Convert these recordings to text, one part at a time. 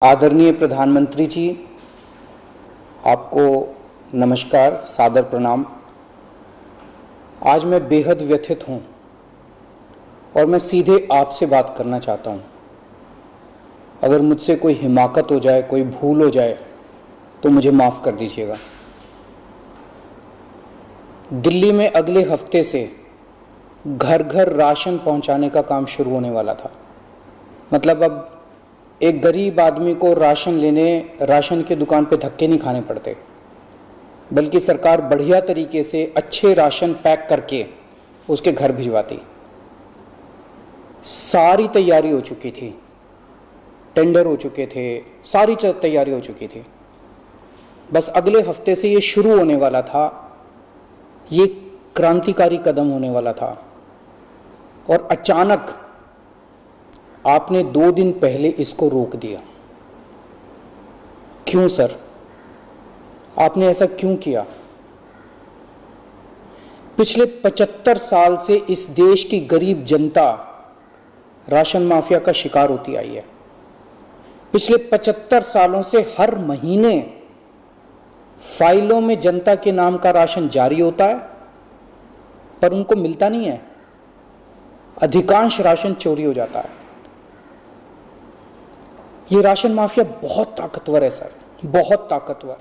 आदरणीय प्रधानमंत्री जी, आपको नमस्कार, सादर प्रणाम। आज मैं बेहद व्यथित हूँ और मैं सीधे आपसे बात करना चाहता हूँ। अगर मुझसे कोई हिमाकत हो जाए, कोई भूल हो जाए तो मुझे माफ़ कर दीजिएगा। दिल्ली में अगले हफ्ते से घर घर राशन पहुँचाने का काम शुरू होने वाला था। मतलब अब एक गरीब आदमी को राशन की दुकान पे धक्के नहीं खाने पड़ते, बल्कि सरकार बढ़िया तरीके से अच्छे राशन पैक करके उसके घर भिजवाती। सारी तैयारी हो चुकी थी, टेंडर हो चुके थे, सारी तैयारी हो चुकी थी। बस अगले हफ्ते से ये शुरू होने वाला था। ये क्रांतिकारी कदम होने वाला था और अचानक आपने 2 दिन पहले इसको रोक दिया। क्यों सर? आपने ऐसा क्यों किया? पिछले 75 साल से इस देश की गरीब जनता राशन माफिया का शिकार होती आई है। पिछले 75 सालों से हर महीने फाइलों में जनता के नाम का राशन जारी होता है, पर उनको मिलता नहीं है। अधिकांश राशन चोरी हो जाता है। ये राशन माफिया बहुत ताकतवर है सर, बहुत ताकतवर।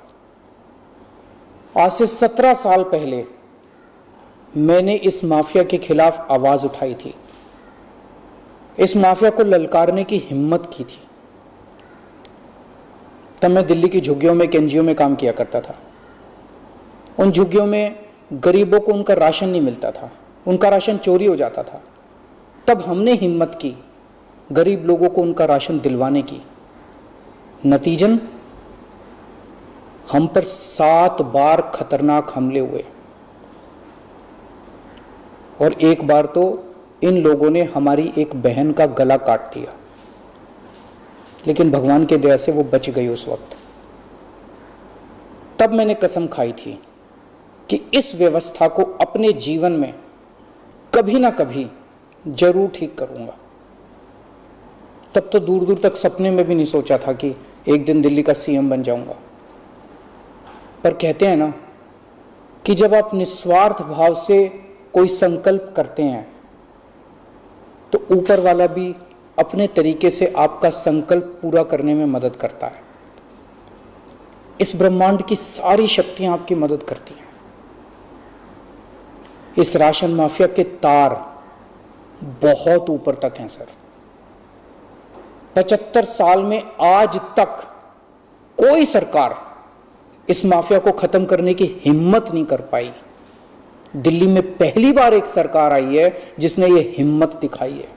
आज से 17 साल पहले मैंने इस माफिया के खिलाफ आवाज उठाई थी, इस माफिया को ललकारने की हिम्मत की थी। तब मैं दिल्ली की झुग्गियों में, एनजीओ में काम किया करता था। उन झुग्गियों में गरीबों को उनका राशन नहीं मिलता था, उनका राशन चोरी हो जाता था। तब हमने हिम्मत की गरीब लोगों को उनका राशन दिलवाने की। नतीजन हम पर 7 बार खतरनाक हमले हुए और एक बार तो इन लोगों ने हमारी एक बहन का गला काट दिया, लेकिन भगवान की दया से वो बच गई उस वक्त। तब मैंने कसम खाई थी कि इस व्यवस्था को अपने जीवन में कभी ना कभी जरूर ठीक करूंगा। तब तो दूर दूर तक सपने में भी नहीं सोचा था कि एक दिन दिल्ली का सीएम बन जाऊंगा। पर कहते हैं ना कि जब आप निस्वार्थ भाव से कोई संकल्प करते हैं तो ऊपर वाला भी अपने तरीके से आपका संकल्प पूरा करने में मदद करता है। इस ब्रह्मांड की सारी शक्तियां आपकी मदद करती हैं। इस राशन माफिया के तार बहुत ऊपर तक हैं सर। 75 साल में आज तक कोई सरकार इस माफिया को खत्म करने की हिम्मत नहीं कर पाई। दिल्ली में पहली बार एक सरकार आई है जिसने ये हिम्मत दिखाई है।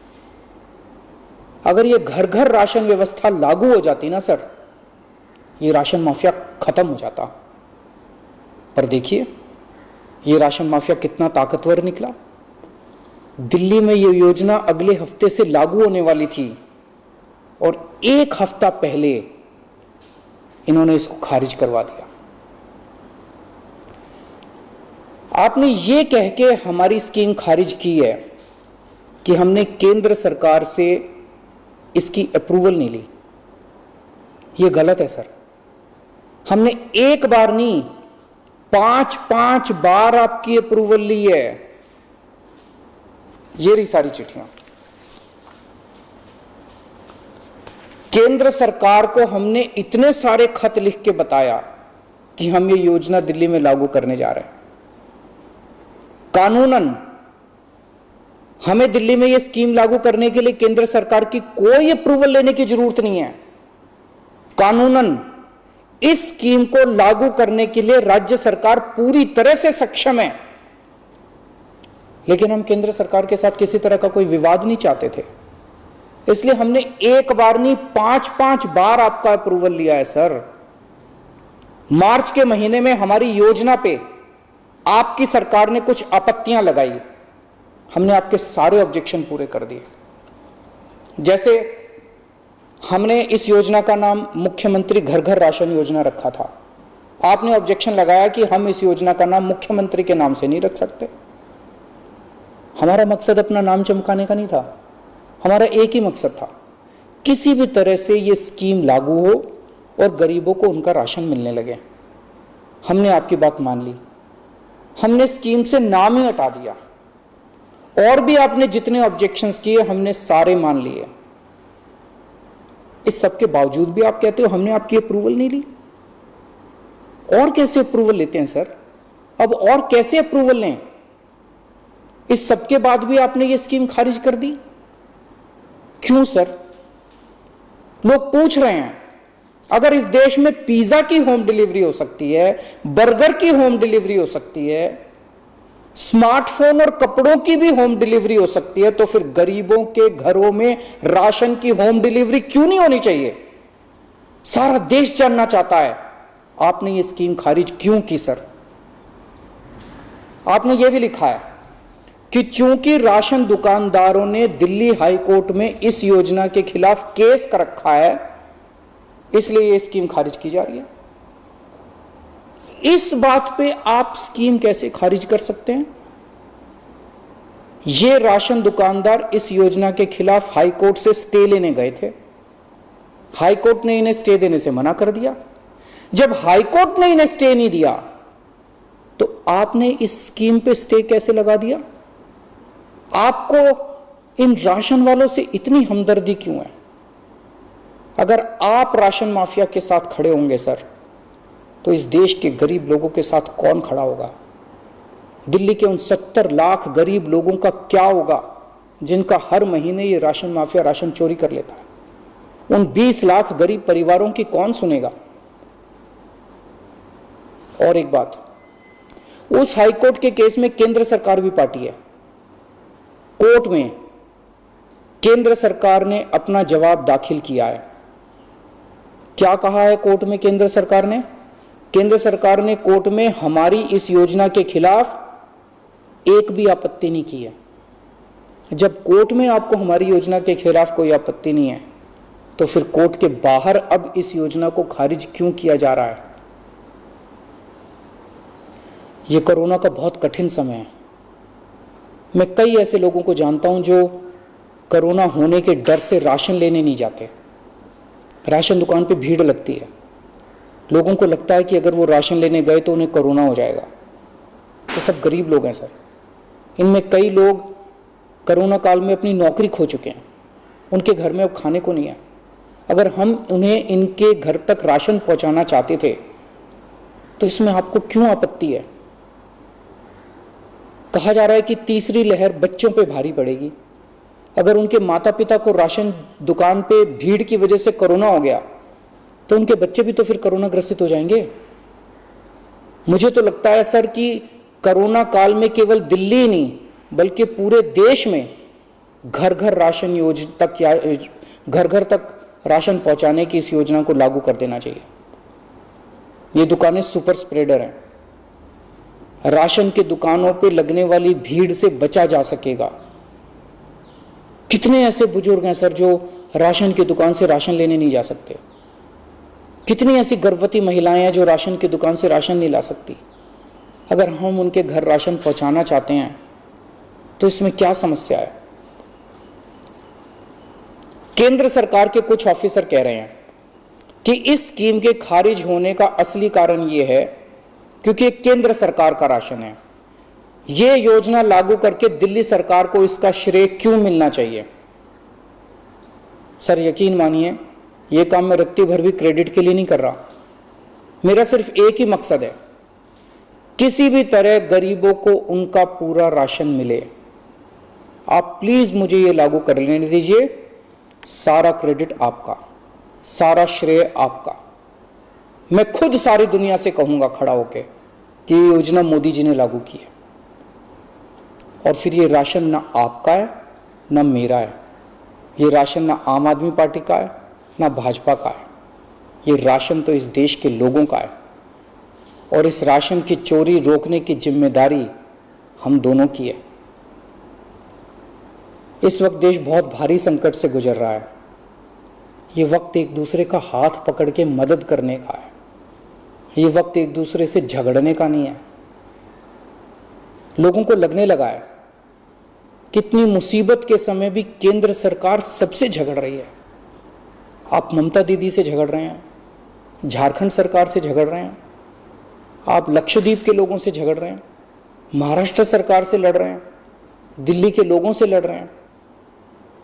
अगर ये घर घर राशन व्यवस्था लागू हो जाती ना सर, ये राशन माफिया खत्म हो जाता। पर देखिए ये राशन माफिया कितना ताकतवर निकला। दिल्ली में ये योजना अगले हफ्ते से लागू होने वाली थी और 1 हफ्ता पहले इन्होंने इसको खारिज करवा दिया। आपने ये कह के हमारी स्कीम खारिज की है कि हमने केंद्र सरकार से इसकी अप्रूवल नहीं ली। ये गलत है सर। हमने एक बार नहीं, 5 बार आपकी अप्रूवल ली है। ये रही सारी चिट्ठियां। केंद्र सरकार को हमने इतने सारे खत लिख के बताया कि हम ये योजना दिल्ली में लागू करने जा रहे हैं। कानूनन हमें दिल्ली में ये स्कीम लागू करने के लिए केंद्र सरकार की कोई अप्रूवल लेने की जरूरत नहीं है। कानूनन इस स्कीम को लागू करने के लिए राज्य सरकार पूरी तरह से सक्षम है। लेकिन हम केंद्र सरकार के साथ किसी तरह का कोई विवाद नहीं चाहते थे, इसलिए हमने एक बार नहीं 5 बार आपका अप्रूवल लिया है सर। मार्च के महीने में हमारी योजना पे आपकी सरकार ने कुछ आपत्तियां लगाई, हमने आपके सारे ऑब्जेक्शन पूरे कर दिए। जैसे हमने इस योजना का नाम मुख्यमंत्री घर घर राशन योजना रखा था। आपने ऑब्जेक्शन लगाया कि हम इस योजना का नाम मुख्यमंत्री के नाम से नहीं रख सकते। हमारा मकसद अपना नाम चमकाने का नहीं था, हमारा एक ही मकसद था किसी भी तरह से ये स्कीम लागू हो और गरीबों को उनका राशन मिलने लगे। हमने आपकी बात मान ली, हमने स्कीम से नाम ही हटा दिया, और भी आपने जितने ऑब्जेक्शंस किए हमने सारे मान लिए। इस सब के बावजूद भी आप कहते हो हमने आपकी अप्रूवल नहीं ली। और कैसे अप्रूवल लेते हैं सर? अब और कैसे अप्रूवल लें? इस सब के बाद भी आपने ये स्कीम खारिज कर दी, क्यों सर? लोग पूछ रहे हैं, अगर इस देश में पिज्जा की होम डिलीवरी हो सकती है, बर्गर की होम डिलीवरी हो सकती है, स्मार्टफोन और कपड़ों की भी होम डिलीवरी हो सकती है, तो फिर गरीबों के घरों में राशन की होम डिलीवरी क्यों नहीं होनी चाहिए? सारा देश जानना चाहता है आपने ये स्कीम खारिज क्यों की सर? आपने ये भी लिखा है कि चूंकि राशन दुकानदारों ने दिल्ली हाई कोर्ट में इस योजना के खिलाफ केस कर रखा है, इसलिए ये स्कीम खारिज की जा रही है। इस बात पे आप स्कीम कैसे खारिज कर सकते हैं? ये राशन दुकानदार इस योजना के खिलाफ हाई कोर्ट से स्टे लेने गए थे, हाई कोर्ट ने इन्हें स्टे देने से मना कर दिया। जब हाई कोर्ट ने इन्हें स्टे नहीं दिया तो आपने इस स्कीम पे स्टे कैसे लगा दिया? आपको इन राशन वालों से इतनी हमदर्दी क्यों है? अगर आप राशन माफिया के साथ खड़े होंगे सर, तो इस देश के गरीब लोगों के साथ कौन खड़ा होगा? दिल्ली के उन 70 लाख गरीब लोगों का क्या होगा जिनका हर महीने ये राशन माफिया राशन चोरी कर लेता है? उन 20 लाख गरीब परिवारों की कौन सुनेगा? और एक बात, उस हाईकोर्ट के केस में केंद्र सरकार भी पार्टी है। कोर्ट में केंद्र सरकार ने अपना जवाब दाखिल किया है। क्या कहा है कोर्ट में केंद्र सरकार ने? केंद्र सरकार ने कोर्ट में हमारी इस योजना के खिलाफ एक भी आपत्ति नहीं की है। जब कोर्ट में आपको हमारी योजना के खिलाफ कोई आपत्ति नहीं है, तो फिर कोर्ट के बाहर अब इस योजना को खारिज क्यों किया जा रहा है? ये कोरोना का बहुत कठिन समय है। मैं कई ऐसे लोगों को जानता हूं जो कोरोना होने के डर से राशन लेने नहीं जाते। राशन दुकान पे भीड़ लगती है, लोगों को लगता है कि अगर वो राशन लेने गए तो उन्हें कोरोना हो जाएगा। ये सब गरीब लोग हैं सर। इनमें कई लोग कोरोना काल में अपनी नौकरी खो चुके हैं, उनके घर में अब खाने को नहीं है। अगर हम उन्हें इनके घर तक राशन पहुंचाना चाहते थे तो इसमें आपको क्यों आपत्ति है? कहा जा रहा है कि तीसरी लहर बच्चों पे भारी पड़ेगी। अगर उनके माता पिता को राशन दुकान पे भीड़ की वजह से कोरोना हो गया तो उनके बच्चे भी तो फिर कोरोना ग्रसित हो जाएंगे। मुझे तो लगता है सर कि कोरोना काल में केवल दिल्ली नहीं बल्कि पूरे देश में घर घर राशन योजना तक या घर घर तक राशन पहुंचाने की इस योजना को लागू कर देना चाहिए। ये दुकानें सुपर स्प्रेडर हैं। राशन की दुकानों पे लगने वाली भीड़ से बचा जा सकेगा। कितने ऐसे बुजुर्ग हैं सर जो राशन की दुकान से राशन लेने नहीं जा सकते? कितनी ऐसी गर्भवती महिलाएं हैं जो राशन की दुकान से राशन नहीं ला सकती? अगर हम उनके घर राशन पहुंचाना चाहते हैं तो इसमें क्या समस्या है? केंद्र सरकार के कुछ ऑफिसर कह रहे हैं कि इस स्कीम के खारिज होने का असली कारण यह है क्योंकि केंद्र सरकार का राशन है। यह योजना लागू करके दिल्ली सरकार को इसका श्रेय क्यों मिलना चाहिए? सर यकीन मानिए, यह काम मैं रत्ती भर भी क्रेडिट के लिए नहीं कर रहा। मेरा सिर्फ एक ही मकसद है, किसी भी तरह गरीबों को उनका पूरा राशन मिले। आप प्लीज मुझे यह लागू कर लेने दीजिए। सारा क्रेडिट आपका, सारा श्रेय आपका। मैं खुद सारी दुनिया से कहूंगा खड़ा होके कि ये योजना मोदी जी ने लागू की है। और फिर ये राशन ना आपका है ना मेरा है। ये राशन ना आम आदमी पार्टी का है ना भाजपा का है। ये राशन तो इस देश के लोगों का है और इस राशन की चोरी रोकने की जिम्मेदारी हम दोनों की है। इस वक्त देश बहुत भारी संकट से गुजर रहा है। ये वक्त एक दूसरे का हाथ पकड़ के मदद करने का है। ये वक्त एक दूसरे से झगड़ने का नहीं है। लोगों को लगने लगा है कितनी मुसीबत के समय भी केंद्र सरकार सबसे झगड़ रही है। आप ममता दीदी से झगड़ रहे हैं, झारखंड सरकार से झगड़ रहे हैं, आप लक्षद्वीप के लोगों से झगड़ रहे हैं, महाराष्ट्र सरकार से लड़ रहे हैं, दिल्ली के लोगों से लड़ रहे हैं,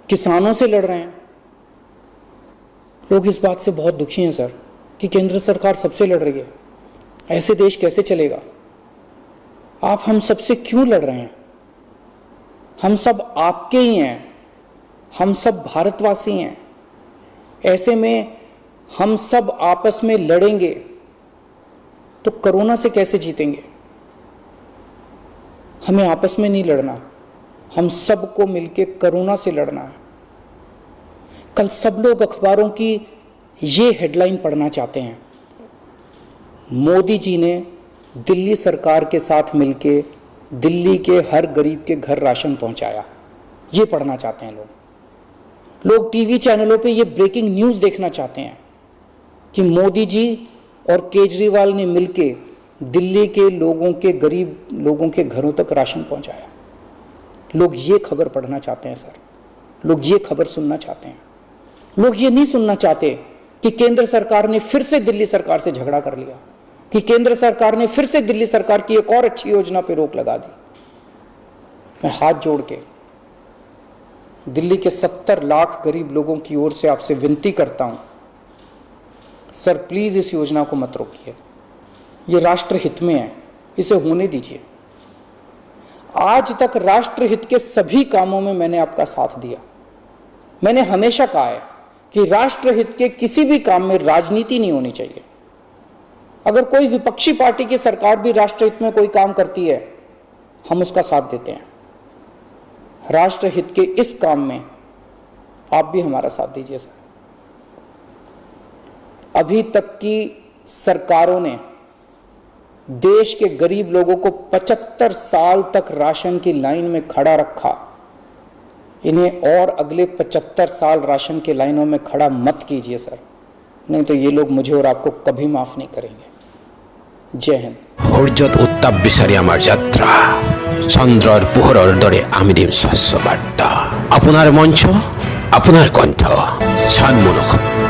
किसानों से लड़ रहे हैं। लोग इस बात से बहुत दुखी हैं सर कि केंद्र सरकार सबसे लड़ रही है। ऐसे देश कैसे चलेगा? आप हम सबसे क्यों लड़ रहे हैं? हम सब आपके ही हैं, हम सब भारतवासी हैं। ऐसे में हम सब आपस में लड़ेंगे तो कोरोना से कैसे जीतेंगे? हमें आपस में नहीं लड़ना, हम सबको मिलके कोरोना से लड़ना है। कल सब लोग अखबारों की ये हेडलाइन पढ़ना चाहते हैं, मोदी जी ने दिल्ली सरकार के साथ मिलके दिल्ली के हर गरीब के घर राशन पहुंचाया। ये पढ़ना चाहते हैं लोग टीवी चैनलों पे ये ब्रेकिंग न्यूज़ देखना चाहते हैं कि मोदी जी और केजरीवाल ने मिलके दिल्ली के लोगों के गरीब लोगों के घरों तक राशन पहुंचाया। लोग ये खबर पढ़ना चाहते हैं सर, लोग ये खबर सुनना चाहते हैं। लोग ये नहीं सुनना चाहते कि केंद्र सरकार ने फिर से दिल्ली सरकार से झगड़ा कर लिया, कि केंद्र सरकार ने फिर से दिल्ली सरकार की एक और अच्छी योजना पर रोक लगा दी। मैं हाथ जोड़ के दिल्ली के 70 लाख गरीब लोगों की ओर से आपसे विनती करता हूं, सर प्लीज इस योजना को मत रोकिए। ये राष्ट्रहित में है, इसे होने दीजिए। आज तक राष्ट्रहित के सभी कामों में मैंने आपका साथ दिया। मैंने हमेशा कहा है कि राष्ट्रहित के किसी भी काम में राजनीति नहीं होनी चाहिए। अगर कोई विपक्षी पार्टी की सरकार भी राष्ट्रहित में कोई काम करती है, हम उसका साथ देते हैं। राष्ट्रहित के इस काम में आप भी हमारा साथ दीजिए सर। अभी तक की सरकारों ने देश के गरीब लोगों को 75 साल तक राशन की लाइन में खड़ा रखा। इन्हें और अगले 75 साल राशन की लाइनों में खड़ा मत कीजिए सर, नहीं तो ये लोग मुझे और आपको कभी माफ नहीं करेंगे। जय हिंद। हर्जत उत्ताप विचारी आमार यात्रा चंद्रर पोहरर दरे आमी दिम शस्य बार्ता। आपनार मंच आपनार कण्ठ सानमुख।